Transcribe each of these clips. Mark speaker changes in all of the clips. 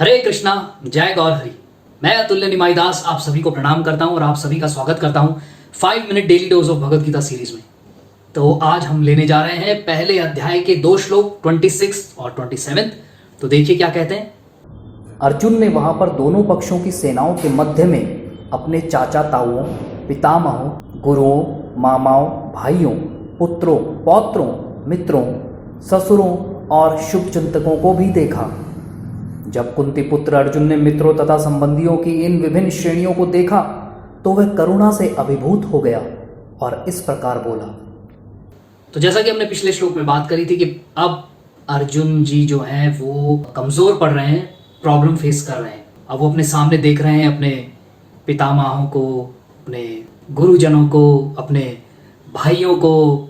Speaker 1: हरे कृष्णा, जय गौर हरि। मैं अतुल्य निमाई दास आप सभी को प्रणाम करता हूं और आप सभी का स्वागत करता हूं 5 minute daily dose of Bhagavad Gita series में। तो आज हम लेने जा रहे हैं पहले अध्याय के 2 श्लोक 26 और 27। तो देखिए क्या कहते हैं।
Speaker 2: अर्जुन ने वहां पर दोनों पक्षों की सेनाओं के मध्य में अपने चाचा ताऊओं, पितामहों, गुरुओं, मामाओं, भाइयों, पुत्रों, पौत्रों, मित्रों, ससुरों और शुभचिंतकों को भी देखा। जब कुंती पुत्र अर्जुन ने मित्रों तथा संबंधियों की इन विभिन्न श्रेणियों को देखा तो वह करुणा से अभिभूत हो गया और इस प्रकार बोला।
Speaker 1: तो जैसा कि हमने पिछले श्लोक में बात करी थी कि अब अर्जुन जी जो हैं वो कमजोर पड़ रहे हैं, प्रॉब्लम फेस कर रहे हैं। अब वो अपने सामने देख रहे हैं अपने पितामहों को, अपने गुरुजनों को, अपने भाइयों को,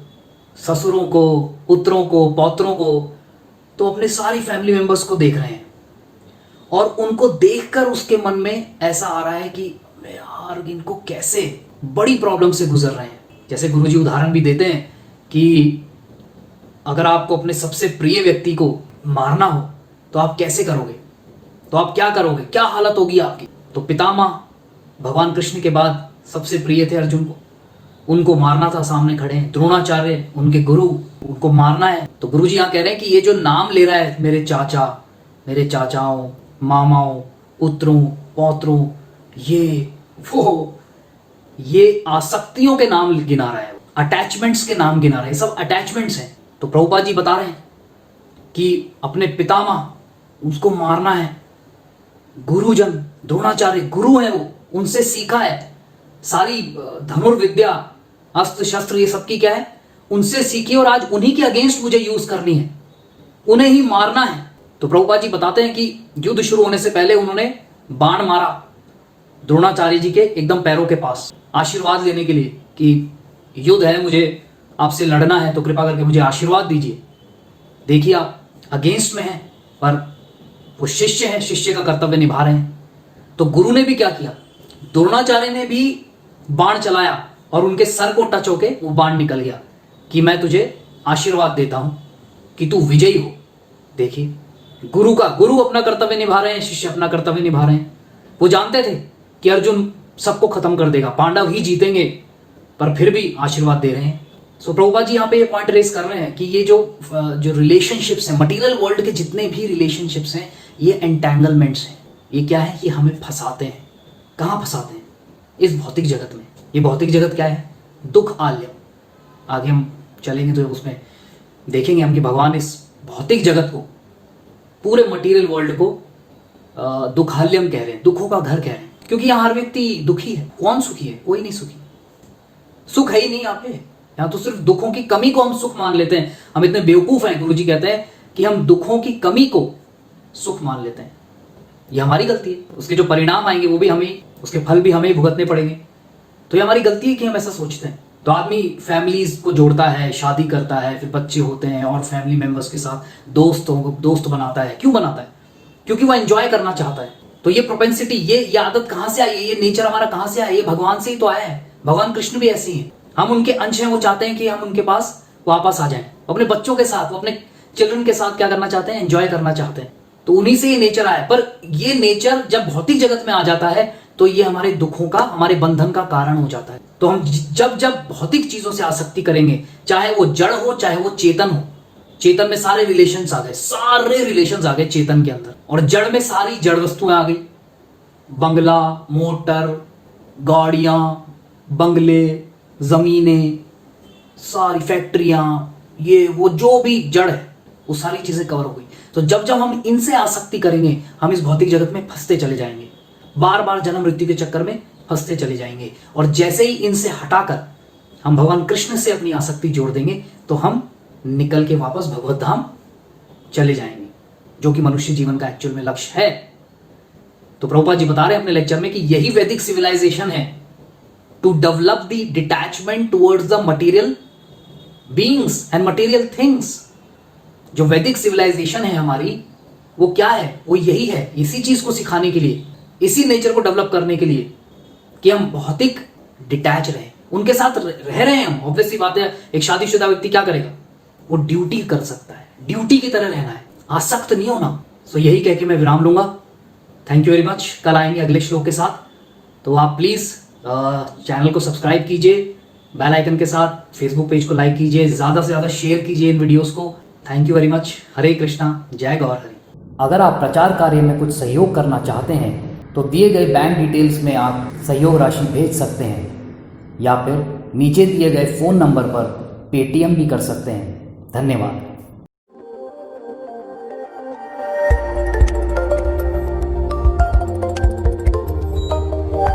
Speaker 1: ससुरों को, पुत्रों को, पौत्रों को, तो अपने सारी फैमिली मेंबर्स को देख रहे हैं। और उनको देखकर उसके मन में ऐसा आ रहा है कि यार इनको कैसे बड़ी प्रॉब्लम से गुजर रहे हैं। जैसे गुरुजी उदाहरण भी देते हैं कि अगर आपको अपने सबसे प्रिय व्यक्ति को मारना हो तो आप कैसे करोगे, तो आप क्या करोगे, क्या हालत होगी आपकी। तो पितामह भगवान कृष्ण के बाद सबसे प्रिय थे अर्जुन को, उनको मारना था, सामने खड़े हैं। द्रोणाचार्य उनके गुरु, उनको मारना है। तो गुरुजी यहाँ कह रहे हैं कि ये जो नाम ले रहा है मेरे चाचा, मेरे चाचाओं, मामाओं, पुत्रों, पौत्रों, ये आसक्तियों के नाम गिना रहा है, अटैचमेंट्स के नाम गिना रहा है। सब अटैचमेंट्स हैं। तो प्रभुपाद जी बता रहे हैं कि अपने पितामह उसको मारना है। गुरुजन द्रोणाचार्य गुरु है, वो उनसे सीखा है सारी धनुर्विद्या, अस्त्र शस्त्र, ये सब की क्या है, उनसे सीखी और आज उन्हीं के अगेंस्ट मुझे यूज करनी है, उन्हें ही मारना है। तो प्रभुपाद जी बताते हैं कि युद्ध शुरू होने से पहले उन्होंने बाण मारा द्रोणाचार्य जी के एकदम पैरों के पास, आशीर्वाद लेने के लिए कि युद्ध है, मुझे आपसे लड़ना है, तो कृपा करके मुझे आशीर्वाद दीजिए। देखिए आप अगेंस्ट में हैं, पर वो शिष्य हैं, शिष्य का कर्तव्य निभा रहे हैं। तो गुरु ने भी क्या किया, द्रोणाचार्य ने भी बाण चलाया और उनके सर को टच होके वो बाण निकल गया कि मैं तुझे आशीर्वाद देता हूं कि तू विजयी हो। देखिए गुरु अपना कर्तव्य निभा रहे हैं, शिष्य अपना कर्तव्य निभा रहे हैं। वो जानते थे कि अर्जुन सबको खत्म कर देगा, पांडव ही जीतेंगे, पर फिर भी आशीर्वाद दे रहे हैं। सो प्रभुपाद जी यहाँ पे ये पॉइंट रेस कर रहे हैं कि ये जो रिलेशनशिप्स हैं, मटीरियल वर्ल्ड के जितने भी रिलेशनशिप्स हैं, ये एंटेंगलमेंट्स हैं। ये क्या है, ये हमें फंसाते हैं। कहाँ फंसाते हैं? इस भौतिक जगत में। ये भौतिक जगत क्या है? दुख आल्यम। आगे हम चलेंगे तो उसमें देखेंगे हम कि भगवान इस भौतिक जगत को, पूरे मटेरियल वर्ल्ड को दुखाल्यम कह रहे हैं, दुखों का घर कह रहे हैं। क्योंकि यहाँ हर व्यक्ति दुखी है। कौन सुखी है? कोई नहीं सुखी। सुख है ही नहीं यहाँ पे। यहाँ तो सिर्फ दुखों की कमी को हम सुख मान लेते हैं। हम इतने बेवकूफ हैं, गुरुजी कहते हैं कि हम दुखों की कमी को सुख मान लेते हैं। ये हमारी गलती है। उसके जो परिणाम आएंगे वो भी हमें, उसके फल भी हमें भुगतने पड़ेंगे। तो ये हमारी गलती है कि हम ऐसा सोचते हैं। तो आदमी फैमिलीज को जोड़ता है, शादी करता है, फिर बच्चे होते हैं और फैमिली मेंबर्स के साथ दोस्त बनाता है। क्यों बनाता है? क्योंकि वो एंजॉय करना चाहता है। तो ये प्रोपेंसिटी, ये आदत कहाँ से आई है? ये नेचर हमारा कहाँ से आया? ये भगवान से ही तो आया है। भगवान कृष्ण भी ऐसे ही हैं। हम उनके अंश हैं। वो चाहते हैं कि हम उनके पास वापस आ जाएं। अपने बच्चों के साथ, वो अपने चिल्ड्रन के साथ क्या करना चाहते हैं? एंजॉय करना चाहते हैं। तो उन्हीं से ये नेचर आया। पर ये नेचर जब भौतिक जगत में आ जाता है तो ये हमारे दुखों का, हमारे बंधन का कारण हो जाता है। तो हम जब भौतिक चीजों से आसक्ति करेंगे, चाहे वो जड़ हो चाहे वो चेतन हो, चेतन में सारे रिलेशंस आ गए, सारे रिलेशंस आ गए चेतन के अंदर, और जड़ में सारी जड़ वस्तुएं आ गई, बंगला, मोटर, गाड़ियां, बंगले, जमीनें, सारी फैक्ट्रियां, ये वो जो भी जड़ है वो सारी चीजें कवर हो गई। तो जब हम इनसे आसक्ति करेंगे, हम इस भौतिक जगत में फंसते चले जाएंगे, बार बार जन्म मृत्यु के चक्कर में फंसते चले जाएंगे। और जैसे ही इनसे हटाकर हम भगवान कृष्ण से अपनी आसक्ति जोड़ देंगे तो हम निकल के वापस भगवत धाम चले जाएंगे, जो कि मनुष्य जीवन का एक्चुअल में लक्ष्य है। तो प्रभुपाद जी बता रहे हैं अपने लेक्चर में कि यही वैदिक सिविलाइजेशन है, to develop the detachment towards the material beings and material things. जो वैदिक सिविलाइजेशन है हमारी, वो क्या है? वो यही है, इसी चीज को सिखाने के लिए, इसी नेचर को डेवलप करने के लिए कि हम भौतिक डिटैच रहे, उनके साथ रह रहे हैं हम। ऑब्वियस सी बात है, एक शादीशुदा व्यक्ति क्या करेगा? वो ड्यूटी कर सकता है, ड्यूटी की तरह रहना है, आसक्त नहीं होना। सो यही कह के मैं विराम लूंगा। Thank you very much. कल आएंगे अगले श्लोक के साथ, तो आप प्लीज़ चैनल को सब्सक्राइब कीजिए बेल आइकन के साथ, फेसबुक पेज को लाइक कीजिए, ज़्यादा से ज़्यादा शेयर कीजिए इन वीडियोस को। Thank you very much. Hare Krishna, जय गौर हरि।
Speaker 2: अगर आप प्रचार कार्य में कुछ सहयोग करना चाहते हैं तो दिए गए बैंक डिटेल्स में आप सहयोग राशि भेज सकते हैं, या फिर नीचे दिए गए फ़ोन नंबर पर पेटीएम भी कर सकते हैं। धन्यवाद।